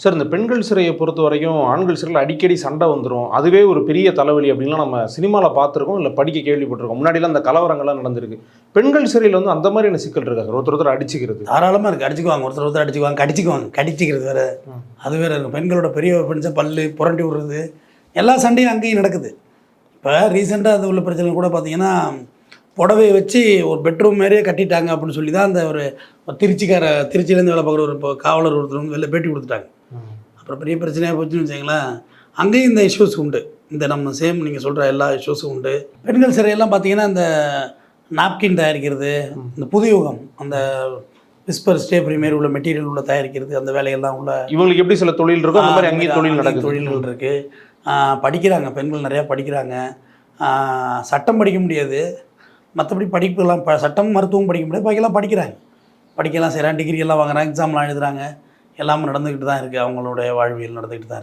Sir, இந்த பெண்கள் சிறையை பொறுத்த வரைக்கும் ஆண்கள் சிறையில் அடிக்கடி சண்டை வந்துடும், அதுவே ஒரு பெரிய தலைவலி அப்படின்லாம் நம்ம சினிமாவில் பார்த்துருக்கோம், இல்லை படிக்க கேள்விப்பட்டிருக்கோம். முன்னாடிலாம் அந்த கலவரங்கள்லாம் நடந்திருக்கு. பெண்கள் சிறையில் வந்து அந்த மாதிரியான சிக்கல் இருக்கா சார்? ஒருத்தர் அடிச்சுக்கிறது தாராளமாக இருக்குது. அடிச்சுக்குவாங்க, ஒருத்தர் அடிச்சுக்குவாங்க, கடிச்சிக்கிறது வேறு, அது வேறு இருக்கும். பெண்களோட பெரிய பிரச்சனை பல்லு புரண்டி விடுறது, எல்லா சண்டையும் அங்கேயும் நடக்குது. இப்போ ரீசெண்டாக அது உள்ள பிரச்சனை கூட பார்த்தீங்கன்னா, புடவையை வச்சு ஒரு பெட்ரூம் மாதிரியே கட்டிட்டாங்க அப்படின்னு சொல்லி தான் அந்த ஒரு திருச்சியிலேருந்து வேலை பார்க்குற ஒரு இப்போ காவலர் ஒருத்தர் வந்து வெளில பேட்டி கொடுத்துட்டாங்க. அப்புறம் பெரிய பிரச்சனையாக போச்சுன்னு வச்சிங்களேன். அங்கேயும் இந்த இஷ்யூஸ் உண்டு. இந்த நம்ம நீங்கள் சொல்கிற எல்லா இஷ்யூஸும் உண்டு. பெண்கள் சிறையெல்லாம் பார்த்தீங்கன்னா, இந்த நாப்கின் தயாரிக்கிறது, இந்த புதுயுகம், அந்த விஸ்பர் ஸ்டேப்ரி மாரி உள்ள மெட்டீரியல் உள்ள தயாரிக்கிறது, அந்த வேலையெல்லாம் உள்ள இவங்களுக்கு எப்படி சில தொழில் இருக்கோ அந்த மாதிரி அங்கேயும் தொழில்கள் இருக்குது. படிக்கிறாங்க, பெண்கள் நிறையா படிக்கிறாங்க. சட்டம் படிக்க முடியாது, மற்றபடி படிப்புலாம் சட்டம் மருத்துவம் படிக்க முடியாது, பாக்கியெல்லாம் படிக்கலாம் செய்கிறாங்க, டிகிரி எல்லாம் வாங்குறாங்க, எக்ஸாம்லாம் எழுதுகிறாங்க. எல்லாமே நடந்துக்கிட்டு தான் இருக்குது. அவங்களுடைய வாழ்வியல் நடந்துக்கிட்டு தான் இருக்குது.